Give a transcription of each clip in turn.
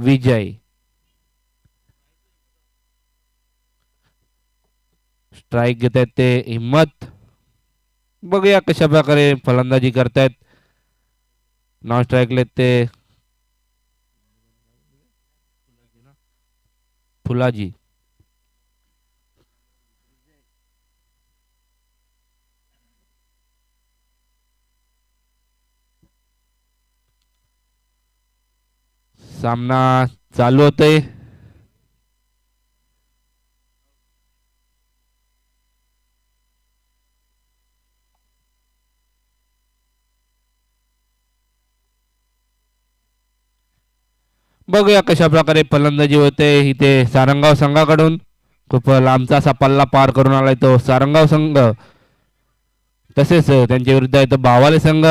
विजय. Strike घेत आहेत ते हिम्मत. बघूया कशा प्रकारे फलंदाजी करतायत. नॉन स्ट्राइकले ते फुलाजी. सामना चालू होतोय. बघूया कशा प्रकारे फलंदाजी होते इथे सारंगाव संघाकडून. खूप लांबचा असा पल्ला पार करून आलाय तो सारंगाव संघ. तसेच त्यांच्या विरुद्ध आहे तो बावाले संघ.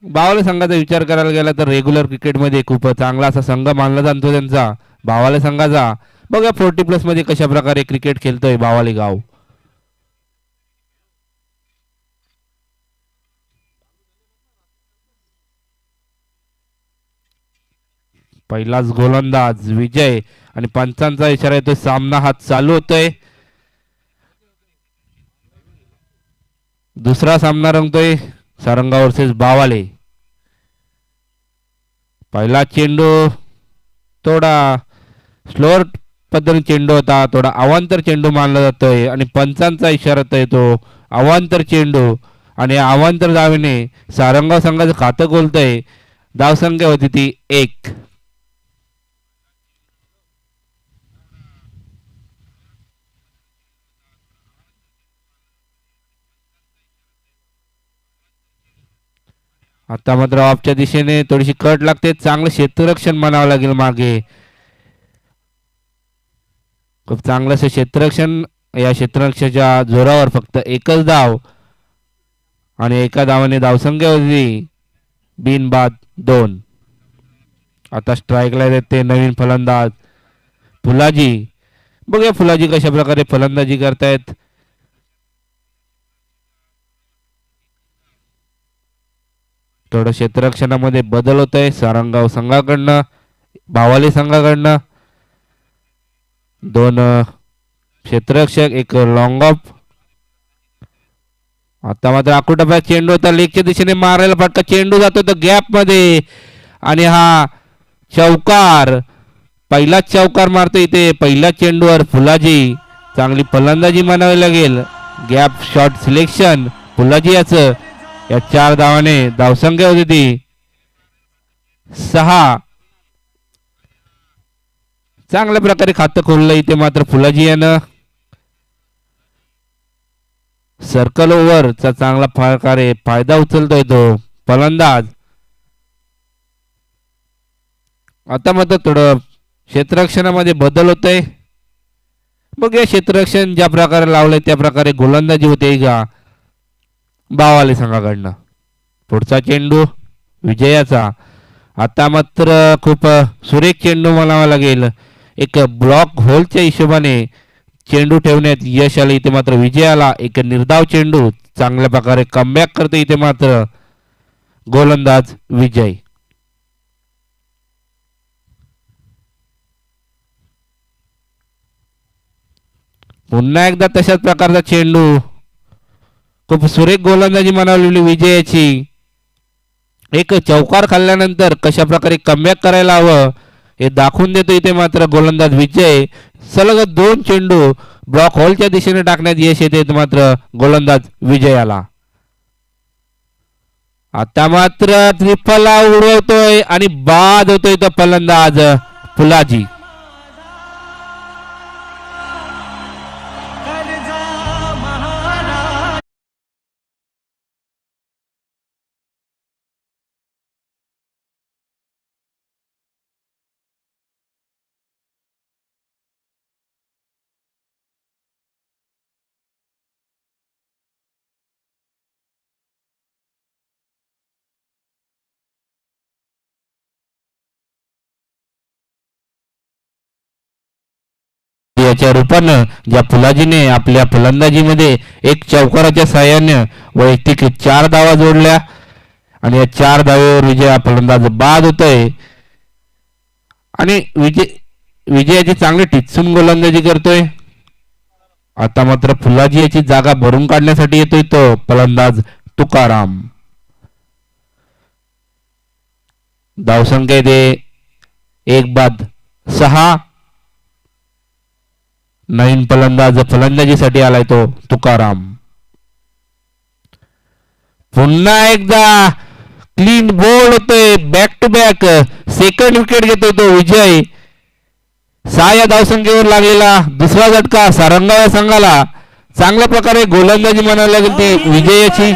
बावाले संघाचा विचार करायला गेला तर रेग्युलर क्रिकेटमध्ये खूप चांगला असा संघ मानला जातो त्यांचा बावाले संघाचा. बघा 40+ मध्ये कशा प्रकारे क्रिकेट खेळतोय बावाले गाव. पहिलाच गोलंदाज विजय आणि पंचांचा इशारा येतोय. सामना हा चालू होतोय. दुसरा सामना रंगतोय सारंगाव वर्सेस बावाले. पहिला चेंडू थोडा स्लोअर पद्धतीने चेंडू होता. थोडा अवांतर चेंडू मानला जातोय आणि पंचांचा इशारा येतो अवांतर चेंडू. आणि अवांतर धावेने सारंगाव संघाचं खातं खोलतंय. धावसंख्या होती ती 1. आता मात्र ऑफच्या दिशेने थोडीशी कट लागते. चांगलं क्षेत्ररक्षण म्हणावं लागेल मागे. खूप चांगलं असं क्षेत्ररक्षण. या क्षेत्ररक्षणाच्या जोरावर फक्त एकच धाव आणि एका धावाने धावसंख्या होती बिनबाद 2. आता स्ट्राईकला येते नवीन फलंदाज फुलाजी. बघूया फुलाजी कशा प्रकारे फलंदाजी करतायत. थोडं क्षेत्ररक्षणामध्ये बदल होत आहे सारंगाव संघाकडनं बावाली संघाकडनं. 2 क्षेत्ररक्षक 1 long of. आता मात्र आकुटप्या चेंडू होता लेगच्या दिशेने मारायला फटका. चेंडू जातो तो गॅप मध्ये आणि हा चौकार. पहिलाच चौकार मारतो इथे पहिल्या चेंडूवर फुलाजी. चांगली फलंदाजी म्हणावी लागेल. गॅप शॉट सिलेक्शन फुलाजी याचं. या 4 धावाने धावसंख्या होती ती 6. चांगल्या प्रकारे खातं खोललं इथे मात्र फुलाजी यानं. सर्कल ओव्हरचा चांगला प्रकारे फायदा उचलतोय तो फलंदाज. आता मात्र थोडं क्षेत्ररक्षणामध्ये बदल होतोय. बघ या क्षेत्ररक्षण ज्या प्रकारे लावलंय त्या प्रकारे गोलंदाजी होते का बावाले संघाकडनं. पुढचा चेंडू विजयाचा. आता मात्र खूप सुरेख चेंडू म्हणावा लागेल. एक ब्लॉक होलच्या हिशोबाने चेंडू ठेवण्यात यश आले इथे मात्र विजयाला. एक निर्धाव चेंडू चांगल्या प्रकारे कमबॅक करते इथे मात्र गोलंदाज विजय. पुन्हा एकदा तशाच प्रकारचा चेंडू. खूप सुरेख गोलंदाजी म्हणावलेली विजयाची. एक चौकार खाल्ल्यानंतर कशा प्रकारे कमबॅक करायला हवं हे दाखवून देतो इथे मात्र गोलंदाज विजय. सलग 2 चेंडू ब्लॉक होलच्या दिशेने टाकण्यात यश येते मात्र गोलंदाज विजयाला. आता मात्र त्रिफला उडवतोय आणि बाद होतोय तो फलंदाज फुलाजी. याच्या रूपानं ज्या फुलाजीने आपल्या फलंदाजीमध्ये एक चौकाराच्या साहाय्याने वैयक्तिक 4 धावा जोडल्या आणि या 4 धावेवर विजय फलंदाज बाद होतोय. आणि विजयाची चांगली टिचून गोलंदाजी करतोय. आता मात्र फुलाजी याची जागा भरून काढण्यासाठी येतोय तो फलंदाज तुकाराम. धावसंख्या दे 1-6. नवीन फलंदाज फलंदाजीसाठी आलाय तो तुकाराम. पुन्हा एकदा क्लीन बोल्ड होतोय. Back to back second wicket घेतोय तो विजय. 6 या धावसंख्येवर लागलेला दुसरा झटका सारंगाव्या संघाला. चांगल्या प्रकारे गोलंदाजी म्हणायला लागेल ती विजयाची.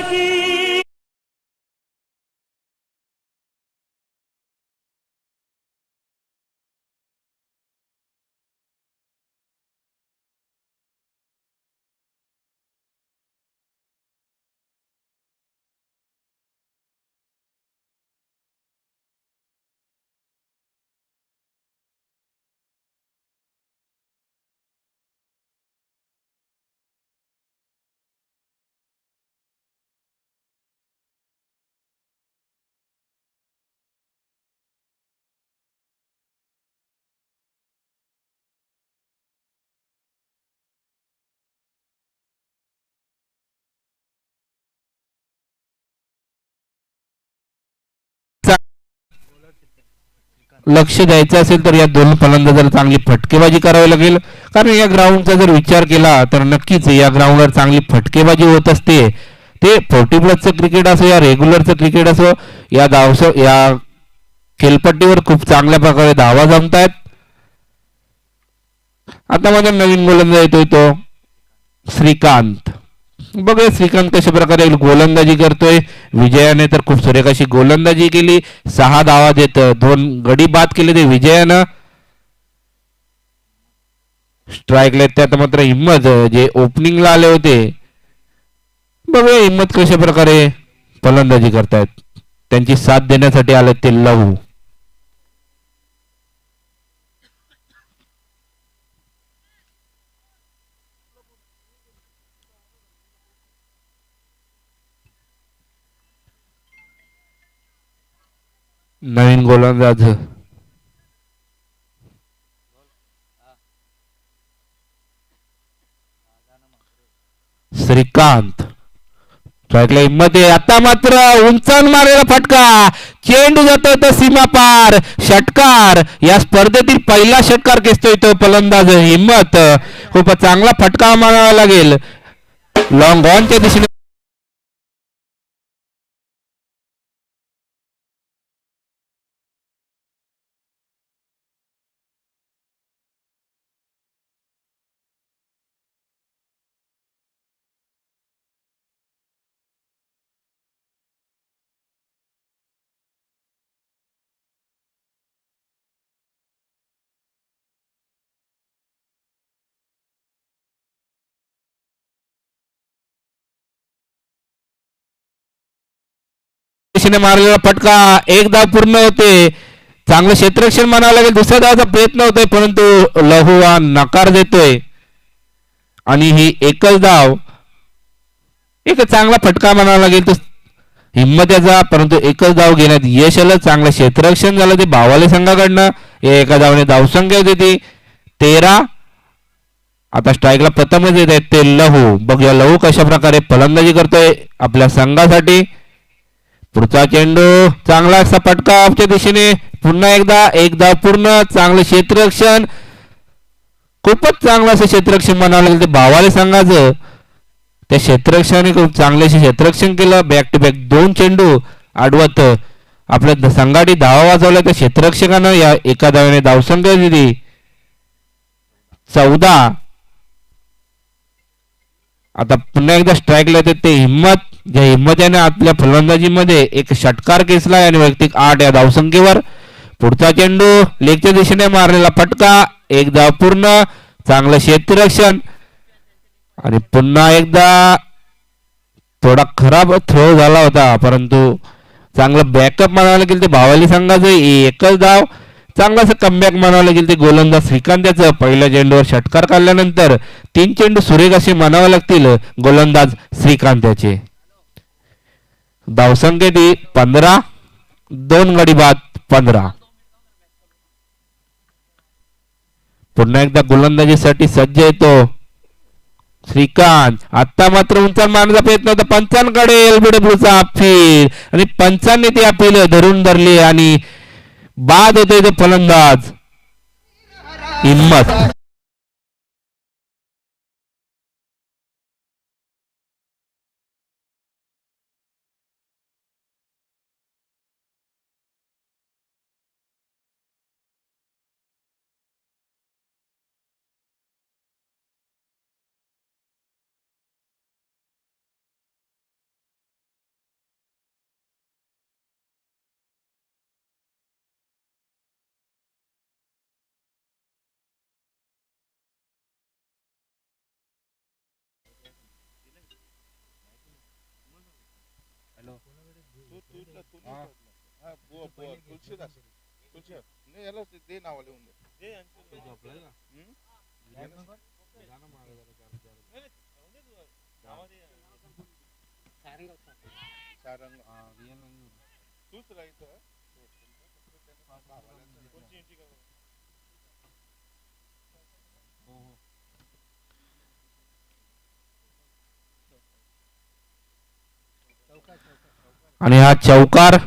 लक्ष द्यायचं असेल तर या दोन फलंदाजाला चांगली फटकेबाजी करावी लागेल. कारण या ग्राउंडचा जर विचार केला तर नक्कीच या ग्राउंडवर चांगली फटकेबाजी होत असते. ते 40+ क्रिकेट असो या रेग्युलरचं क्रिकेट असो, या खेळपट्टीवर खूप चांगल्या प्रकारे धावा जमतायत. आता माझा नवीन गोलंदाज येतोय तो श्रीकांत. बघूया श्रीकांत कशा प्रकारे गोलंदाजी करतोय. विजयाने तर खूप सुरेख अशी गोलंदाजी केली. 6 धावा देत 2 गडी बाद केले ते विजयानं. स्ट्राईकला त्यात मात्र हिम्मत जे ओपनिंगला आले होते. बघूया हिम्मत कशा प्रकारे फलंदाजी करतायत. त्यांची साथ देण्यासाठी आले ते लहू. नवीन गोलंदाज श्रीकांत. स्ट्राईकला हिम्मत आहे. आता मात्र उंचावून मारलेला फटका. चेंडू जातोय तो सीमा पार. षटकार. या स्पर्धेतील पहिला षटकार खेचतोय तो फलंदाज हिम्मत. खूप चांगला फटका मारावा लागेल. लॉंग ऑनच्या दिशेने मारलेला फटका. 1 धाव पूर्ण होते. चांगलं क्षेत्ररक्षण म्हणावं लागेल. दुसऱ्या धावाचा प्रयत्न होतोय परंतु लहू हा नकार देतोय आणि ही एकच धाव. एक चांगला फटका म्हणावा लागेल तो हिम्मत याचा, परंतु एकच धाव घेण्यात यश आलं. चांगलं क्षेत्ररक्षण झालं ते बावाले संघाकडनं. एका धावने धावसंख्या होती ती 13. आता स्ट्राईकला प्रथमच येत आहेत ते लहू. बघूया लहू कशा प्रकारे फलंदाजी करतोय आपल्या संघासाठी. पुढचा चेंडू चांगला असा फटका आपच्या दिशेने. पुन्हा एकदा 1 धाव पूर्ण. चांगलं क्षेत्ररक्षण. खूपच चांगलं असं क्षेत्ररक्षण म्हणावं लागेल ते बावाले संघाचं. त्या क्षेत्ररक्षणाने खूप चांगले क्षेत्ररक्षण केलं. बॅक टू बॅक 2 चेंडू आडवत आपल्या संघाटी धावा वाजवल्या त्या क्षेत्ररक्षकानं. या एका धावेने धावसंख्या दिली 14. आता पुन्हा एकदा स्ट्राईकला येते ते हिम्मत. ज्या हिम्मत याने आपल्या फलंदाजीमध्ये एक षटकार केसलाय आणि वैयक्तिक 8 या धावसंख्येवर. पुढचा चेंडू लेगच्या दिशेने मारलेला फटका. 1 धाव पूर्ण. चांगलं क्षेत्ररक्षण आणि पुन्हा एकदा थोडा खराब थ्रो झाला होता परंतु चांगलं बॅकअप म्हणावं लागेल ते बावाली संघाचं. एकच धाव. चांगला असं कमबॅक म्हणावं लागेल ते गोलंदाज श्रीकांत याचं. पहिल्या चेंडूवर षटकार काढल्यानंतर 3 चेंडू सुरेख असे म्हणावे लागतील गोलंदाज श्रीकांत याचे. धावसंख्या ती 15. 2 गडी बाद 15. पुन्हा एकदा गोलंदाजीसाठी सज्ज येतो श्रीकांत. आता मात्र उंचावर मारण्याचा प्रयत्न होता पंचांकडे. एलबीडब्ल्यूचा अपील आणि पंचांनी ती अपील धरली आणि बाद होतोय तो फलंदाज हिम्मत. आणि हा चौकार.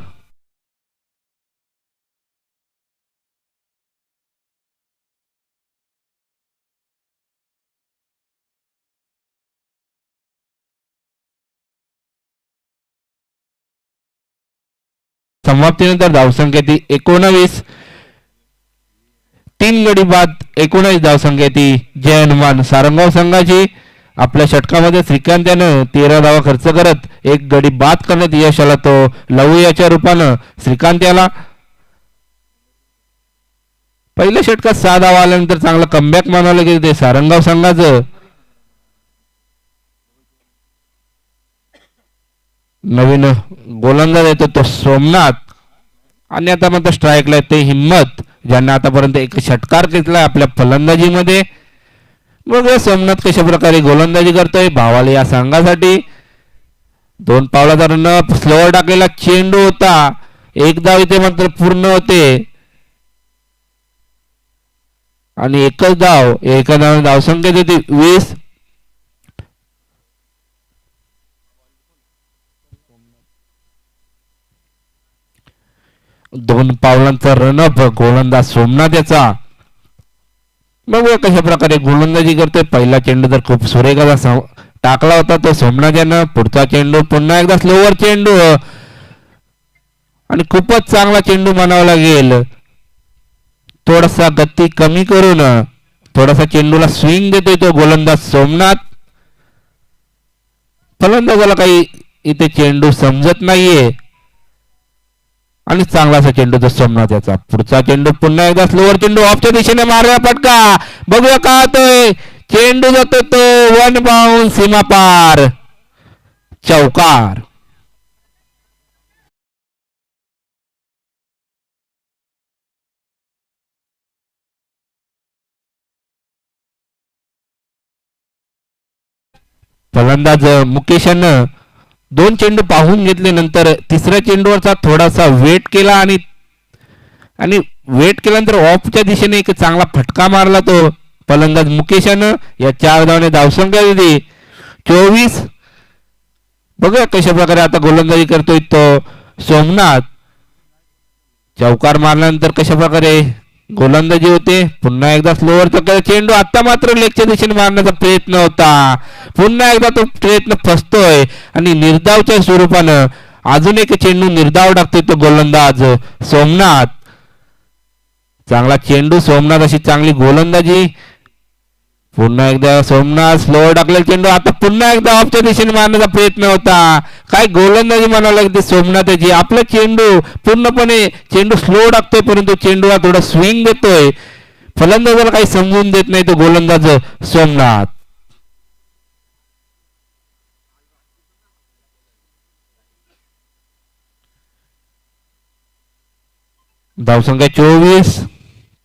समाप्तीनंतर धावसंख्या ती 19. 3 गडी बाद 19 धावसंख्या ती जय हनुमान सारंगाव संघाची. आपल्या षटकामध्ये श्रीकांत यानं 13 धावा खर्च करत 1 गडी बाद करण्यात यश आला. तो लवयाच्या रूपानं श्रीकांत याला पहिल्या षटकात 6 धावा आल्यानंतर चांगलं कमबॅक मानवलं गेलं ते सारंगाव संघाचं. नवीन गोलंदाज येतो तो सोमनाथ आणि आता मात्र स्ट्राईकला येते हिम्मत, ज्यांना आतापर्यंत एक षटकार घेतलाय आपल्या फलंदाजीमध्ये. मग सोमनाथ कशा प्रकारे गोलंदाजी करतोय भावाले या संघासाठी. 2 पावलाचा रन स्लोवर टाकलेला चेंडू होता. 1 धाव इथे मात्र पूर्ण होते आणि एकच धाव. एका धावाने धावसंख्या देते 20. दोन पावलांचा रनअप गोलंदाज सोमनाथ याचा. मग कशा प्रकारे गोलंदाजी करतोय. पहिला चेंडू तर खूप सुरेख असा टाकला होता तो सोमनाथ यानं. पुढचा चेंडू पुन्हा एकदा स्लोवर चेंडू आणि खूपच चांगला चेंडू म्हणावा लागेल. थोडासा गती कमी करून थोडासा चेंडूला स्विंग देतोय तो गोलंदाज सोमनाथ. फलंदाजाला काही इथे चेंडू समजत नाहीये आणि चांगलासा चेंडू तो सोमनाथ याचा. पुढचा चेंडू पुन्हा एकदा स्लोवर चेंडू ऑफच्या दिशेने मारला फटका. बघूया का होतोय. चेंडू जातो तो 1 बाउंड सीमा पार. चौकार. फलंदाज मुकेशनं 2 चेंडू पाहून घेतले. नंतर तिसऱ्या चेंडूवरचा थोडासा वेट केला आणि वेट केल्यानंतर ऑफच्या दिशेने एक चांगला फटका मारला तो फलंदाज मुकेशनं. या 4 धावाने धावसंख्या दिली 24. बघूया कशा प्रकारे आता गोलंदाजी करतोय तो सोमनाथ. चौकार मारल्यानंतर कशा प्रकारे गोलंदाजी होते. पुन्हा एकदा स्लोवर चेंडू. आता मात्र लेगच्या दिशेने मारण्याचा प्रयत्न होता. पुन्हा एकदा तो प्रयत्न फसतोय आणि निर्धावच्या स्वरूपानं अजून एक चेंडू निर्धाव टाकतोय तो गोलंदाज सोमनाथ. चांगला चेंडू सोमनाथ, अशी चांगली गोलंदाजी. पुन्हा एकदा सोमनाथ स्लोवर टाकलेला चेंडू. आता पुन्हा एकदा ऑफच्या दिशेने मारण्याचा प्रयत्न होता. काय गोलंदाजी म्हणावं लागते सोमनाथची. आपला चेंडू पूर्णपणे चेंडू स्लो टाकतोय परंतु चेंडूला थोडा स्विंग देतोय. फलंदाजाला काही समजून देत नाही तो गोलंदाज सोमनाथ. धावसंख्या 24.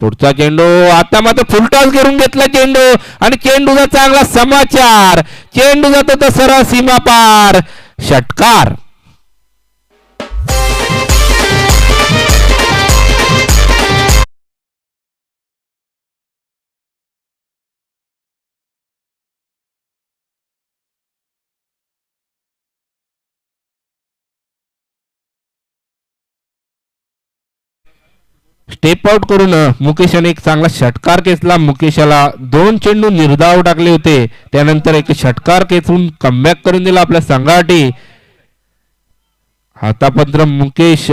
पुढचा चेंडू. आता मात्र फुलटॉस करून घेतला चेंडू आणि चेंडूचा चांगला समाचार. चेंडू जातो तर सरळ सीमा पार. षटकार. स्टेप आउट करून मुकेशाने एक चांगला षटकार खेचला. मुकेशाला 2 चेंडू निर्धाव टाकले होते, त्यानंतर एक षटकार खेचून कमबॅक करून दिला आपल्या संघासाठी. आतापर्यंत मुकेश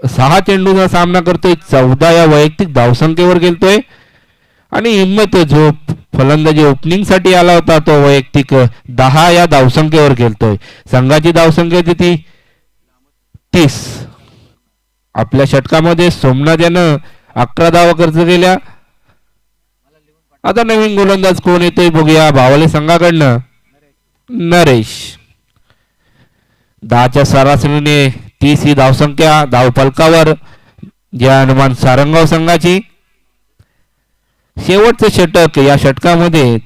6 चेंडूचा सामना करतोय, 14 या वैयक्तिक धावसंख्येवर गेलतोय. आणि हिम्मत जो फलंदाजी ओपनिंग साठी आला होता तो वैयक्तिक 10 या धावसंख्येवर खेळतोय. संघाची धावसंख्या ती 30. आपल्या षटकामध्ये सोमनाथ यानं 11 धावा खर्च केल्या. आता नवीन गोलंदाज कोण येतोय बघूया भावले संघाकडनं. नरेश 10च्या सरासरीने 30 ही धावसंख्या धावफलकावर जे अनुमान सारंगाव संघाची. शेवटचे षटक, या षटकामध्ये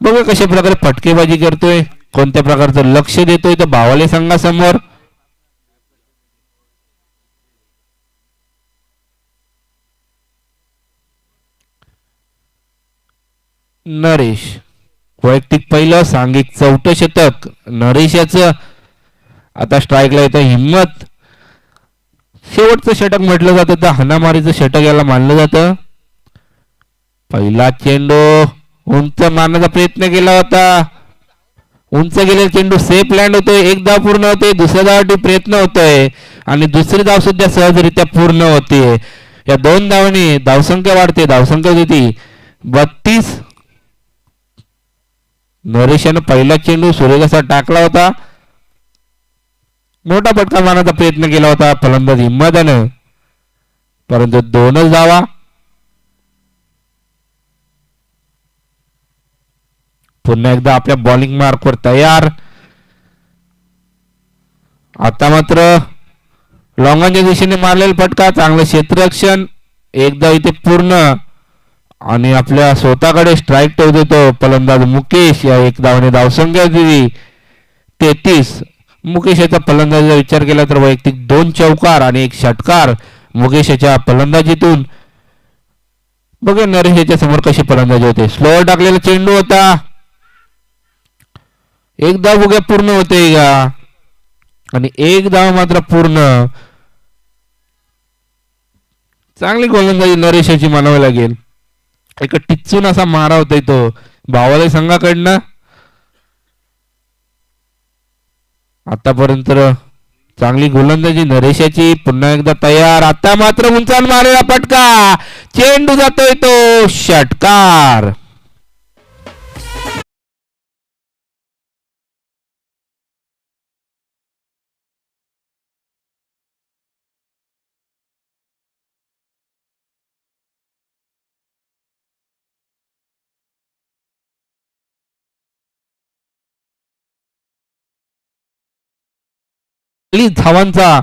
बघा कशा प्रकारे फटकेबाजी करतोय, कोणत्या प्रकारचं लक्ष देतोय तर भावले संघासमोर. नरेश वैयक्तिक पहिलं, सांघिक 4थं षटक नरेश याचं. आता स्ट्राईकला येतं हिम्मत. शेवटचं षटक म्हटलं जातं तर हाणामारीचं षटक याला मानलं जातं. पहिला चेंडू उंच मारण्याचा प्रयत्न केला होता, उंच गेलेला चेंडू सेफ लँड होतोय, एक धाव पूर्ण होते. दुसऱ्या धावासाठी प्रयत्न होतोय आणि दुसरी धाव सुद्धा सहजरित्या पूर्ण होते. या 2 धावांनी धावसंख्या वाढते. धावसंख्या होती 32. नरेशानं पहिला चेंडू सुरेख टाकला होता, मोठा फटका मारण्याचा प्रयत्न केला होता फलंदाज हिम्मतनं, परंतु 2च धावा. पुन्हा एकदा आपल्या बॉलिंग मार्कवर तयार. आता मात्र लॉंगांच्या दिशेने मारलेला फटका, चांगलं क्षेत्ररक्षण, एकदा इथे पूर्ण आणि आपल्या स्वतःकडे स्ट्राईक ठेवत होतो फलंदाज मुकेश. या 1 धावाने धावसंख्या दिली 33. मुकेशाचा फलंदाजीचा विचार केला तर वैयक्तिक 2 चौकार आणि 1 षटकार मुकेशाच्या फलंदाजीतून. बघा नरेश याच्या समोर कशी फलंदाजी होते. स्लोअर टाकलेला चेंडू होता, 1 धाव बघा पूर्ण होते का, आणि 1 धाव मात्र पूर्ण. चांगली गोलंदाजी नरेशाची मानावी लागेल. एक टिचून असा मारा होता तो भावालय संघाकडनं. आतापर्यंत चांगली गोलंदाजी नरेशाची. पुन्हा एकदा तयार. आता मात्र उंचान मारलेला फटका, चेंडू जातोय तो षटकार. धावांचा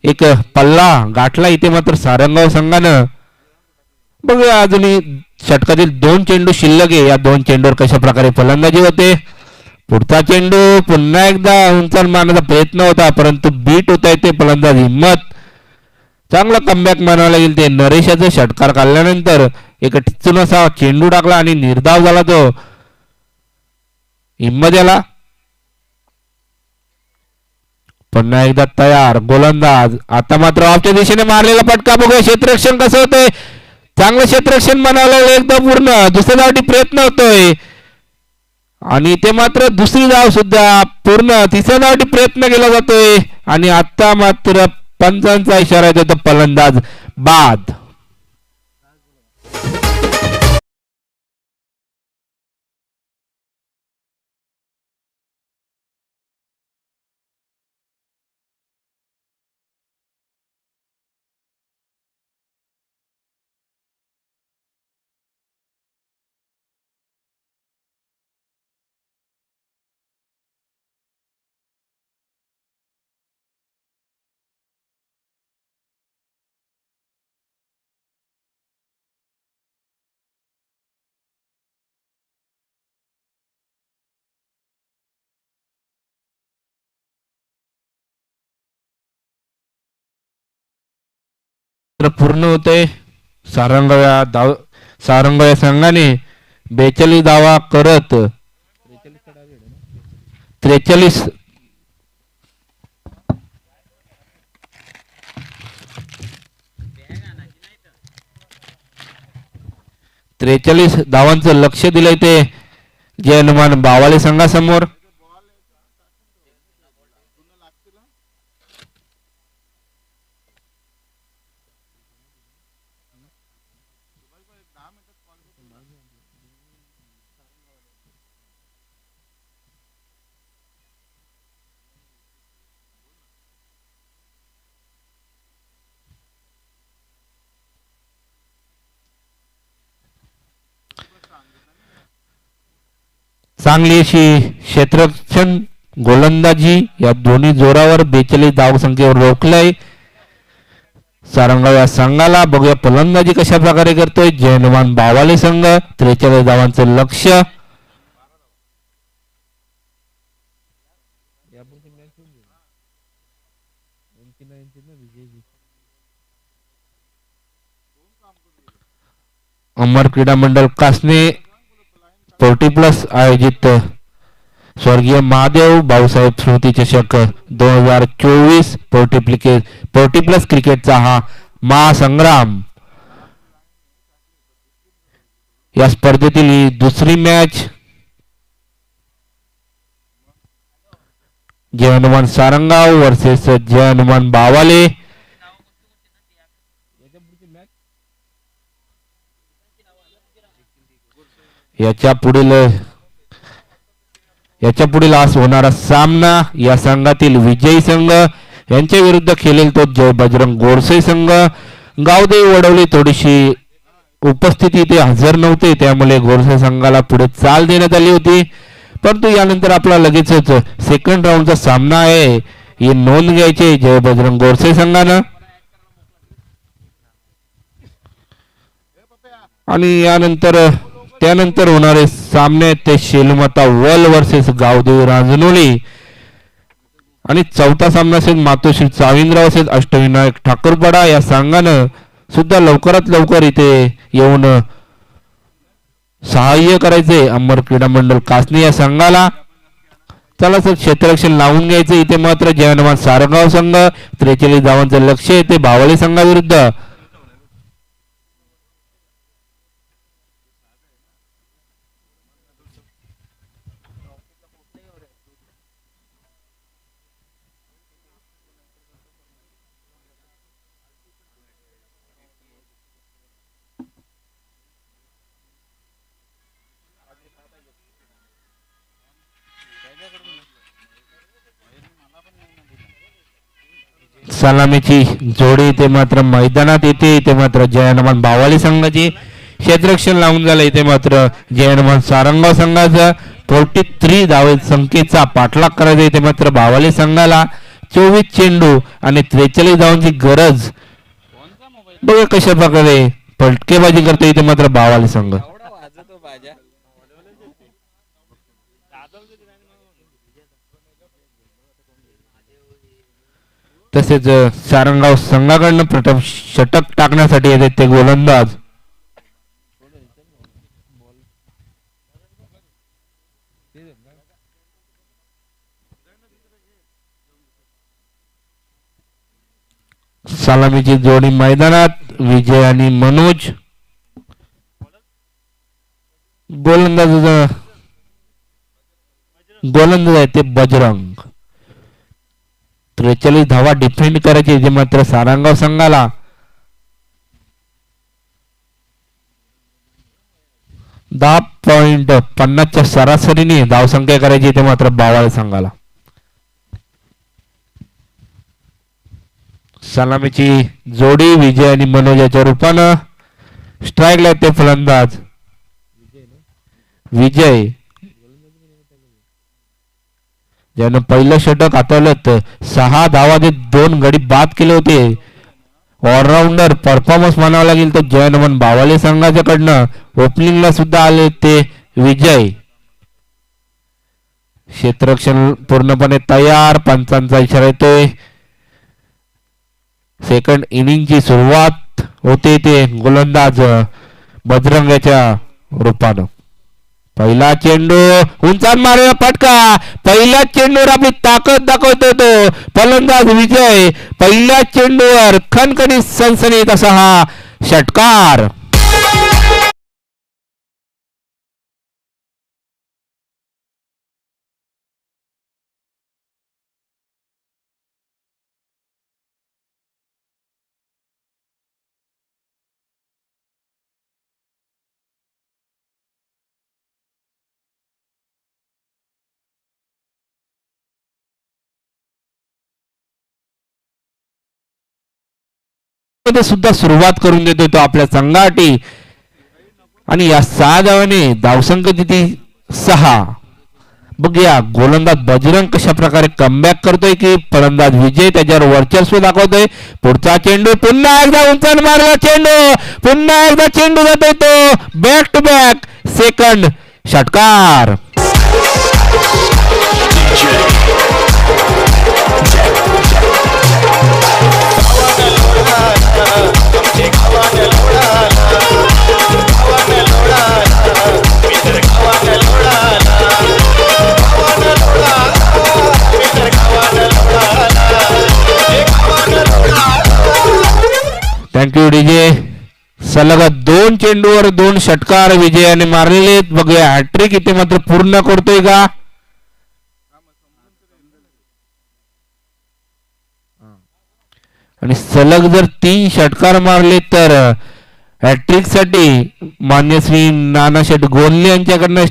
एक पल्ला गाठला इथे मात्र सारंगाव संघानं. बघूया अजूनही षटकातील 2 चेंडू शिल्लक आहे. या 2 चेंडूवर कशा प्रकारे फलंदाजी होते. पुढचा चेंडू पुन्हा एकदा उंचावर मारण्याचा प्रयत्न होता, परंतु बीट होता येते फलंदाज हिम्मत. चांगला कमबॅक मानावा लागेल. ते नरेशाचा षटकार काढल्यानंतर एक टिचून असा चेंडू टाकला आणि निर्धाव झाला तो हिम्मत याला. पुन्हा एकदा तयार गोलंदाज. आता मात्र ऑफच्या दिशेने मारलेला फटका. बघूया क्षेत्ररक्षण कसं होतंय. चांगलं क्षेत्ररक्षण म्हणावं एकदम पूर्ण. दुसऱ्या धावसाठी प्रयत्न होतोय आणि ते मात्र दुसरी धाव सुद्धा पूर्ण. तिसऱ्या धावसाठी प्रयत्न केला जातोय आणि आता मात्र पंचांचा इशारा येतो तो फलंदाज बाद. पूर्ण होते. सारंग या संघाने 42 धावा करत 43 बॅग आणायची नाही तर 43 धावांचं लक्ष दिलंय ते जय हनुमान बावाले संघासमोर. चांगली अशी क्षेत्ररक्षण गोलंदाजी या दोन्ही जोरावर 42 धावसंख्येवर रोखलंय सारंगाव या संघाला. बघूया फलंदाजी कशा प्रकारे करतोय जय हनुमान बावाले संघ. 43 धावांचं लक्ष. अमर क्रीडा मंडळ कासने 40+ आयोजित स्वर्गीय महादेव भाऊसाहेब स्मृती चषक 2024 40+ क्रिकेटचा हा महासंग्राम. या स्पर्धेतील ही दुसरी मॅच. जय हनुमान सारंगाव वर्सेस जय हनुमान बावाले. याच्या पुढील आज होणारा सामना या संघातील विजयी संघ यांच्या विरुद्ध खेळेल तो जय बजरंग गोडसे संघ. गावदेवी वडवली थोडीशी उपस्थिती ते हजर नव्हते त्यामुळे गोडसे संघाला पुढे चाल देण्यात आली होती. परंतु यानंतर आपला लगेचच सेकंड राऊंडचा सामना आहे ही नोंद घ्यायची जय बजरंग गोडसे संघानं. आणि त्यानंतर होणारे सामने ते शेलमता वल वर्सेस गावदेवी रांजणोली. आणि चौथा सामना असेल मातोश्री चाविंद्र वर्सेस अष्टविनायक ठाकूरपाडा. या संघानं सुद्धा लवकरात लवकर इथे येऊन सहाय्य करायचे अमर क्रीडा मंडळ कासनी या संघाला. चला सर क्षेत्ररक्षण लावून घ्यायचं इथे मात्र जय हनुमान सारंगाव संघ. 43 धावांचं लक्ष येते बावळे संघाविरुद्ध. सलामीची जोडी इथे मात्र मैदानात येते. इथे मात्र जय हनुमान बावाली संघाची क्षेत्ररक्षण लावून झालं. इथे मात्र जय हनुमान सारंगाव संघाचा 43 धावे संख्येचा पाठलाग करायचा. इथे मात्र बावाली संघाला 24 चेंडू आणि 43 धावांची गरज. बघा कशा प्रकारे फटकेबाजी करतो इथे मात्र बावाली संघ. तसेच सारंगाव संघाकडनं प्रथम षटक टाकण्यासाठी येते ते गोलंदाज. सलामीची जोडी मैदानात विजय आणि मनोज. गोलंदाज आहे ते बजरंग. 43 धावा डिफेंड करायची जे मात्र सारंगाव संघाला. 10.50च्या सरासरीने धावसंख्या करायची ते मात्र बावाळे संघाला. सलामीची जोडी विजय आणि मनोज याच्या रूपानं. स्ट्राईकला ते फलंदाज विजय ज्यानं पहिलं षटक हाताळलं. 6 धावा ते 2 गडी बाद केले होते. ऑलराऊंडर परफॉर्मन्स म्हणावा लागेल तो जय हनुमान बावाले संघाच्याकडनं. ओपनिंगला सुद्धा आले ते विजय. क्षेत्ररक्षण पूर्णपणे तयार. पंचांचा इशारा येतोय. सेकंड इनिंगची सुरुवात होते ते गोलंदाज बजरंगाच्या रूपानं. पहिला चेंडू उंचात मारलेला फटका. पहिल्या चेंडूवर आपली ताकद दाखवतो तो फलंदाज विजय. पहिल्या चेंडूवर खणखणीत सनसनीत असा हा षटकार. मध्ये सुद्धा सुरुवात करून देतोय तो आपल्या संघासाठी आणि या 6 धावाने धावसंख्या किती 6. बघूया गोलंदाज बजरंग कशा प्रकारे कमबॅक करतोय की फलंदाज विजय त्याच्यावर वर्चस्व दाखवतोय. पुढचा चेंडू पुन्हा एकदा उंचान मारला चेंडू पुन्हा एकदा चेंडू जातोय तो बॅक टू बॅक सेकंड षटकार. Thank you DJ. सलग 2 चेंडूवर 2 षटकार विजयाने मारलेले. बघूया हॅट्रिक इथे मात्र पूर्ण करतोय का. आणि सलग जर 3 षटकार मारले तर हॅट्रिक साठी मान्य श्री नानाशेठ गोंदले यांच्याकडनं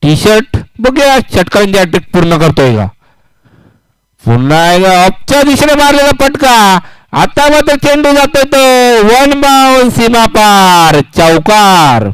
टी शर्ट. बघूया षटकारांची हॅट्रिक पूर्ण करतोय का. पुन्हा एकदा ऑफच्या दिशेने मारलेला फटका. आता मात्र चेंडू जातोय तो 1 बाउंड सीमा पार चौकार.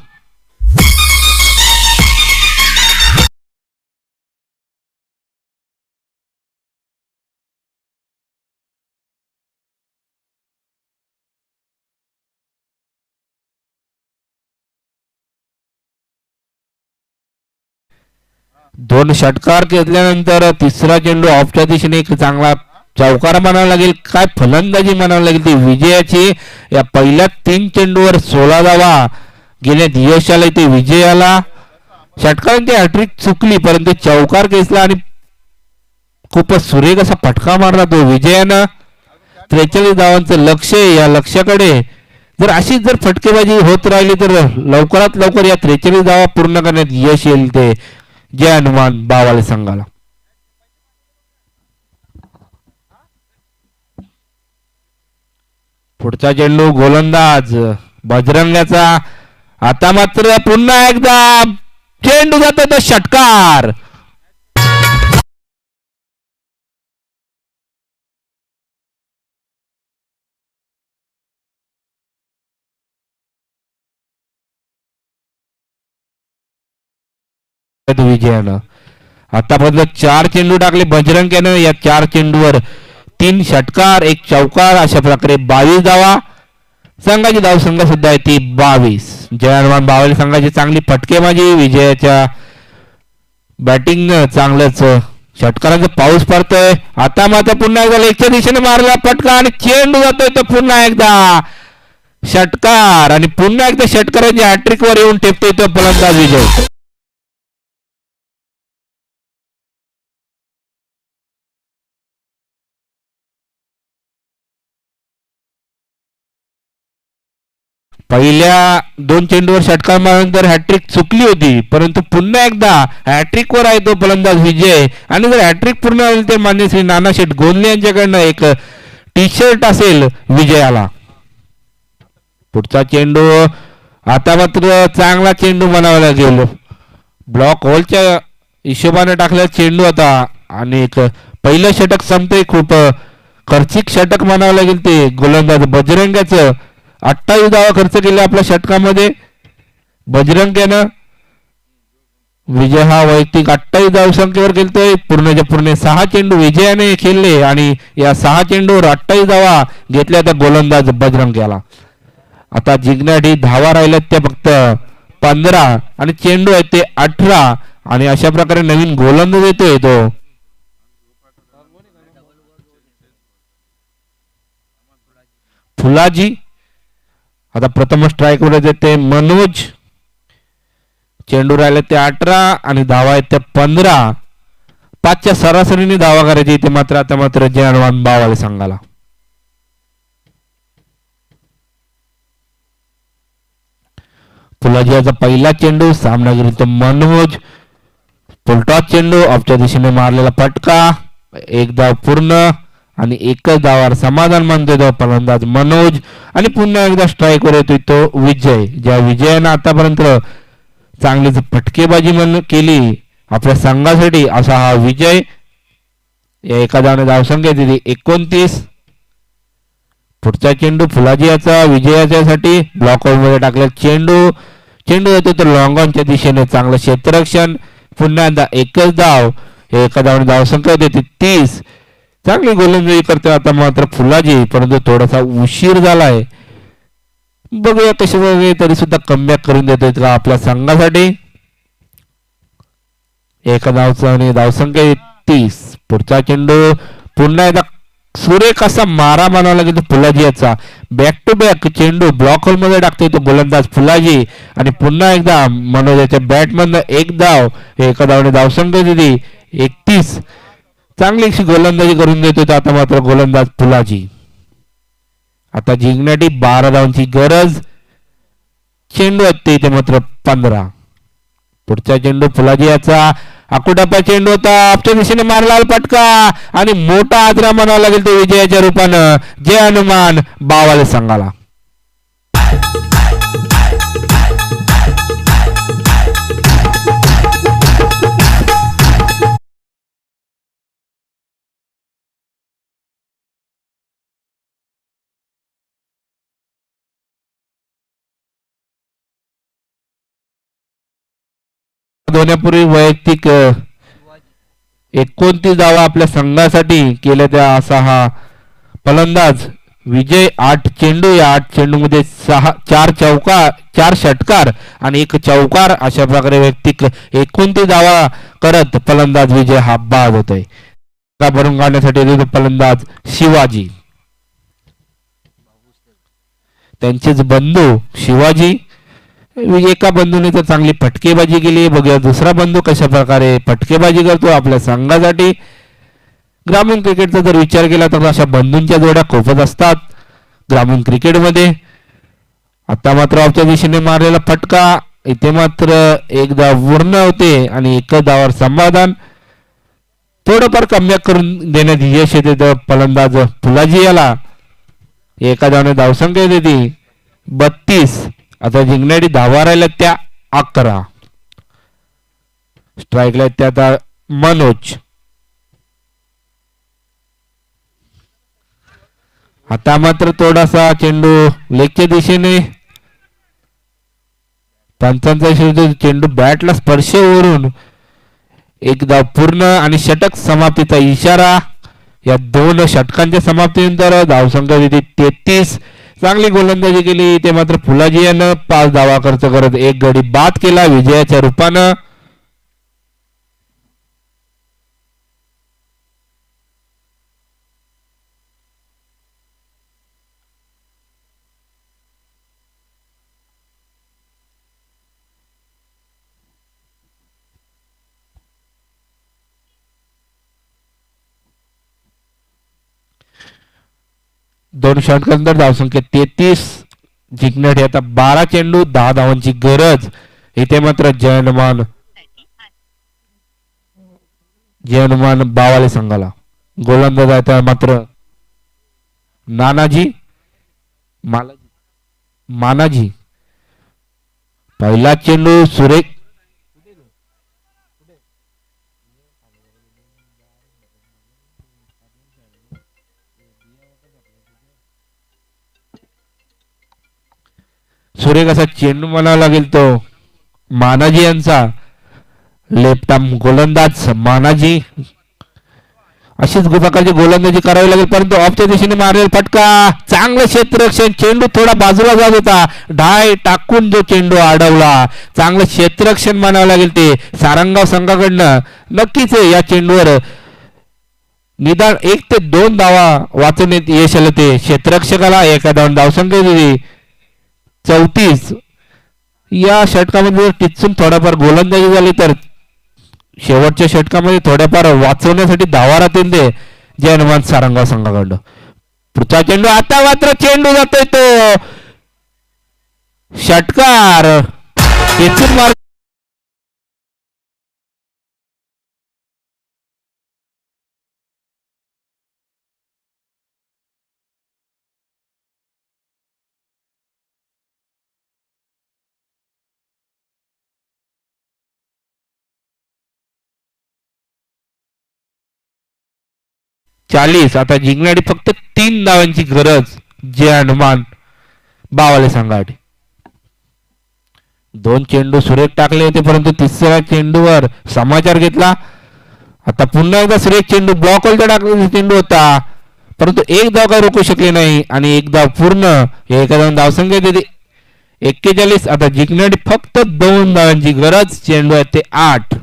दोन षटकार घेतल्यानंतर तिसरा चेंडू ऑफच्या दिशेने एक चांगला चौकार म्हणावं लागेल काय फलंदाजी म्हणावं लागेल ती विजयाची. या पहिल्या 3 चेंडूवर 16 धावा घेण्यात यश आलं ते विजयाला. षटकारांची हॅट्रिक चुकली परंतु चौकार घेतला आणि खूपच सुरेख असा फटका मारला तो विजयानं. 43 धावांचं लक्ष. या लक्ष्याकडे जर अशीच जर फटकेबाजी होत राहिली तर लवकरात लवकर या 43 धावा पूर्ण करण्यात यश येईल ते जय हनुमान बावाले संघाला. पुढचा चेंडू गोलंदाज बजरंगाचा. आता मात्र पुन्हा एकदा चेंडू जातो तो षटकार. विजयानं आतापर्यंत 4 चेंडू टाकले बजरंग यानं. या 4 चेंडूवर 3 षटकार 1 चौकार अशा प्रकारे 22 धावा. संघाची धावसंख्या सुद्धा आहे ती 22. जय हनुमान बावले संघाची चांगली फटकेबाजी. विजयाच्या बॅटिंग चांगलंच षटकारांचा पाऊस पडतोय. आता मात्र पुन्हा एकदा लेगच्या दिशेने मारला फटका आणि चेंडू जातोय तो पुन्हा एकदा षटकार आणि पुन्हा एकदा षटकारांच्या हॅट्रिक वर येऊन टेपतोय तो फलंदाज विजय. पहिल्या 2 चेंडूवर षटकार मारल्यानंतर हॅट्रिक चुकली होती परंतु पुन्हा एकदा हॅट्रिक वर आहे तो फलंदाज विजय. आणि जर हॅट्रिक पूर्ण होईल तर मान्य श्री नानाशेठ गोंदले यांच्याकडनं एक टी शर्ट असेल विजयाला. पुढचा चेंडू आता मात्र चांगला चेंडू म्हणावा लागेल. ब्लॉक होलच्या हिशोबाने टाकलेला चेंडू होता आणि एक पहिलं षटक संपतंय. खूप खर्चिक षटक म्हणावं लागेल ते गोलंदाज बजरंगाचं. 28 धावा खर्च केले आपल्या षटकामध्ये बजरंग यानं. विजय हा वैयक्तिक 28 धावसंख्येवर खेळतोय. पूर्णच्या पूर्ण 6 चेंडू विजयाने खेळले आणि या 6 चेंडूवर 28 धावा घेतल्या त्या गोलंदाज बजरंग याला. आता जिंकण्यासाठी धावा राहिल्यात त्या फक्त 15 आणि चेंडू आहेत ते 18 आणि अशा प्रकारे नवीन गोलंदाज येतोय तो फुलाजी. आता प्रथम स्ट्राईक वर येते मनोज. चेंडू राहिले ते 18 आणि धावा आहेत त्या 15. 5च्या सरासरीने धावा करायची इथे मात्र आता मात्र जय हनुमान बावाले संघाला. फुलाजीचा पहिला चेंडू सामनागिरी मनोज. फुलटॉस चेंडू ऑफच्या दिशेने मारलेला फटका. 1 धाव पूर्ण आणि 1च धावावर समाधान मानतोय तो फलंदाज मनोज. आणि पुन्हा एकदा स्ट्राईक वर येतोय तो विजय. ज्या विजयानं आतापर्यंत चांगलीच फटकेबाजी केली आपल्या संघासाठी असा हा विजय. या एका धावाने धावसंख्या दिली 29. पुढचा चेंडू फुलाजी याचा विजयासाठी ब्लॉक आउट मध्ये टाकला. चेंडू चेंडू येतो तर लॉंगॉनच्या दिशेने चांगलं क्षेत्ररक्षण. पुन्हा एकदा एकच धाव. एका धावने धावसंख्या होते 30. चांगली गोलंदाजी करते आता मात्र फुलाजी, परंतु थोडासा उशीर झालाय. बघूया कसे बघे तरी सुद्धा कमबॅक करून देतोय का आपल्या संघासाठी. एका धावचा आणि धावसंख्या 30. पुढचा चेंडू पुन्हा एकदा सुरेख असा मारा म्हणावा लागेल फुलाजी याचा. बॅक टू बॅक चेंडू ब्लॉक होल मध्ये टाकतोय तो गोलंदाज फुलाजी. आणि पुन्हा एकदा मनोज याच्या बॅटमधनं एक धाव. एका धावने धावसंख्या दिली 31. चांगली गोलंदाजी करून देतोय आता मात्र गोलंदाज फुलाजी. आता जिंकण्यासाठी 12 धावांची गरज. चेंडू आहेत इथे मात्र 15. पुढचा चेंडू फुलाजी याचा आकुटापा चेंडू होता. आपच्या दिशेने मारला फटका आणि मोठा आदरा म्हणावा लागेल तो विजयाच्या रूपानं जय हनुमान बावाले संघाला. होण्यापूर्वी वैयक्तिक 29 धावा आपल्या संघासाठी केल्या त्या असा हा फलंदाज विजय. 8 चेंडू, या 8 चेंडू मध्ये 4 षटकार आणि 1 चौकार अशा प्रकारे वैयक्तिक 29 धावा करत फलंदाज विजय हा बाद होतोय. भरून काढण्यासाठी फलंदाज शिवाजी, त्यांचेच बंधू शिवाजी. एका बंधूने तर चांगली फटकेबाजी केली. बघूया दुसरा बंधू कशा प्रकारे फटकेबाजी करतो आपल्या संघासाठी. ग्रामीण क्रिकेटचा जर विचार केला तर अशा बंधूंच्या जोड्या खूपच असतात ग्रामीण क्रिकेटमध्ये. आता मात्र आपल्या दिशेने मारलेला फटका इथे मात्र एकदा पूर्ण होते आणि एकच धावावर समाधान. थोडंफार कमबॅक करून देण्यात यश येते फलंदाज फुलाजी याला. एका धावाने धावसंख्या देते 32. आता जिंकण्यासाठी धावा राहिल्या त्या 11. स्ट्राईकला त्या आता मनोज. आता मात्र थोडासा चेंडू लेगच्या दिशेने. पंचांचा चेंडू बॅटला स्पर्श वरून एकदा पूर्ण आणि षटक समाप्तीचा इशारा. या 2 षटकांच्या समाप्तीनंतर धावसंख्या दिली 33. चांगली गोलंदाजी केली ते मात्र फुलाजी यानं 5 धावा खर्च करत 1 गडी बाद केला विजयाच्या रूपानं. दोन षटकांतर धावसंख्या 33. जिंकण्यासाठी आता 12 चेंडू 10 धावांची गरज. इथे मात्र जय हनुमान बावाले संघाला. गोलंदाज आता मात्र मानाजी. पहिला चेंडू सुरेख असा चेंडू म्हणावा लागेल तो मानाजी यांचा. लेफ्ट आर्म गोलंदाज मानाजी. अशीच प्रकारची गोलंदाजी करावी लागेल परंतु ऑफच्या दिशेने मारलेला फटका. चांगलं क्षेत्ररक्षण. चेंडू थोडा बाजूला जात होता. ढाय टाकून जो चेंडू अडवला. चांगलं क्षेत्ररक्षण म्हणावं लागेल ते सारंगाव संघाकडनं. नक्कीच या चेंडूवर निदान 1 ते 2 धावा वाचवण्यात यश आलं ते क्षेत्ररक्षकाला. एका धावसंख्या दिली 34. या षटकामध्ये टिचून थोडाफार गोलंदाजी झाली तर शेवटच्या षटकामध्ये थोड्याफार वाचवण्यासाठी धावा राहतील ते जय हनुमान सारंगाव संघाकडं. पुढचा चेंडू आता मात्र चेंडू जातोय तो षटकार. टिचून 40. आता जिंकण्यासाठी फक्त 3 धावांची गरज. जय हनुमान बावाले संघासाठी. दोन चेंडू सुरेख टाकले होते परंतु तिसऱ्या चेंडूवर समाचार घेतला. आता पुन्हा एकदा सुरेख चेंडू ब्लॉक वरती टाकलेला चेंडू होता परंतु एक धाव काय रोखू शकले नाही आणि एक धाव पूर्ण. एका धाव धावसंख्या देते 41. आता जिंकण्यासाठी फक्त 2 धावांची गरज. चेंडू आहे ते 8.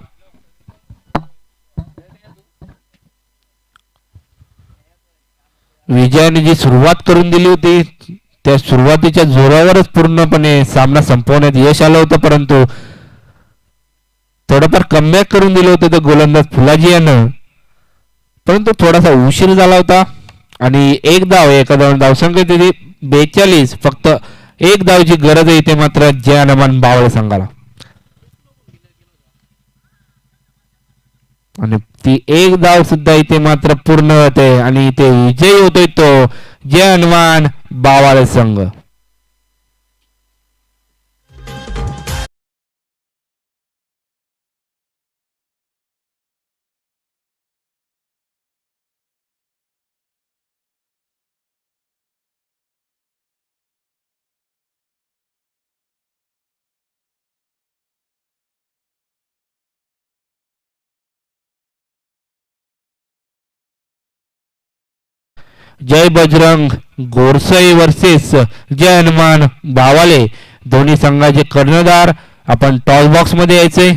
विजयाने जी सुरुवात करून दिली होती त्या सुरुवातीच्या जोरावरच पूर्णपणे सामना संपवण्यात यश आलं होतं परंतु थोडंफार कमबॅक करून दिलं होतं तर गोलंदाज फुलाजी यानं परंतु थोडासा उशीर झाला होता आणि एक धाव एका धावसंख्या दिली 42. फक्त एक धावची गरज आहे इथे मात्र जय हनुमान बावळे संघाला आणि ती एक धाव सुद्धा इथे मात्र पूर्ण होते आणि इथे विजयी होतोय तो जय हनुमान बावाळे संघ. जय बजरंग गोरसाई वर्सेस जय हनुमान बावाले दोन्ही संघाचे कर्णधार. आपण टॉस बॉक्स मध्ये यायचे.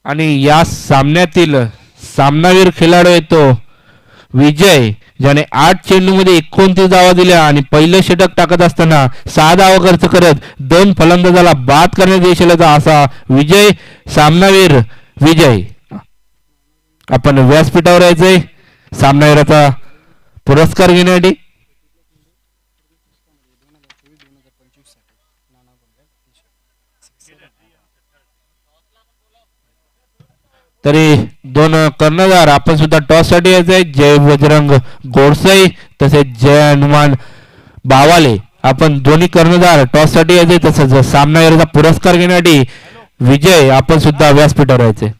आणि या सामन्यातील सामनावीर खेळाडू येतो विजय ज्याने 8 चेंडू मध्ये 29 धावा दिल्या आणि पहिलं षटक टाकत असताना 6 धावा खर्च करत 2 फलंदाजाला बाद करण्यात यश आलं असा विजय सामनावीर विजय. आपण व्यासपीठावर यायचंय सामनावीराचा पुरस्कार घेण्यासाठी. तरी दोन कर्णधार आपण सुद्धा टॉस साठी यायचंय. जय बजरंग गोडसाई तसेच जय हनुमान बावाले आपण दोन्ही कर्णधार टॉस साठी यायचे. तसंच सामनावीराचा पुरस्कार घेण्यासाठी विजय आपण सुद्धा व्यासपीठावर यायचे.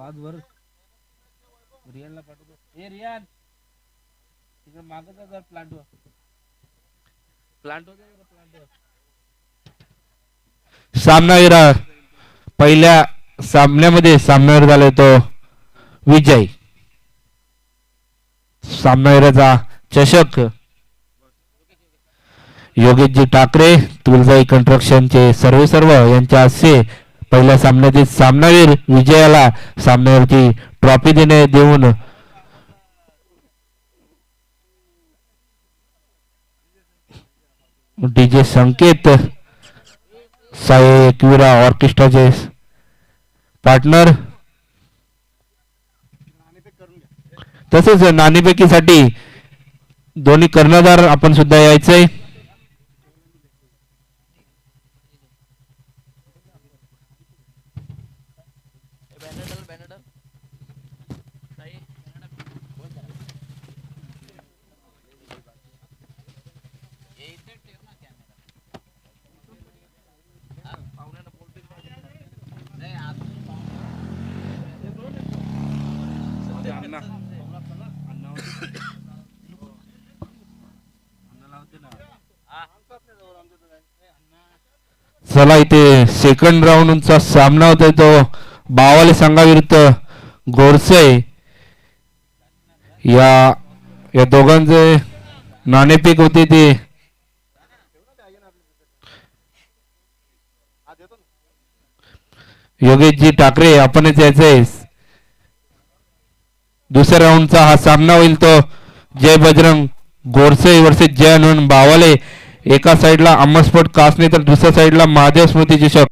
हॅलो रियानला पाठवतो. ए रियान तिकडे मागत जर प्लांट सामनावीर पहिल्या सामन्यामध्ये सामनावीर झालाय तो विजय. सामनावीराचा चषक योगेशजी ठाकरे तुळजाई कन्स्ट्रक्शनचे सर्व यांच्या हस्ते पहिल्या सामन्यातील सामनावीर विजयाला सामन्यावरची ट्रॉफी देऊन डीजे संकेत साई एकविरा ऑर्केस्ट्राचे पार्टनर तसेच नाणेफेकीसाठी दोन्ही कर्णधार आपण सुद्धा यायचंय. चला इथे सेकंड राऊंडचा सामना होता तो बावाले संघाविरुद्ध गोरसे. या दोघांचे नाणेफेक होते ते योगेशजी ठाकरे आपणच यायचंय. दुसऱ्या राऊंडचा हा सामना होईल तो जय बजरंग गोरसे वर्सेस जय हनुमान बावाले. एका साईडला अमरस्फोट कासने तर दुसऱ्या साईडला महादेव स्मृती चषक.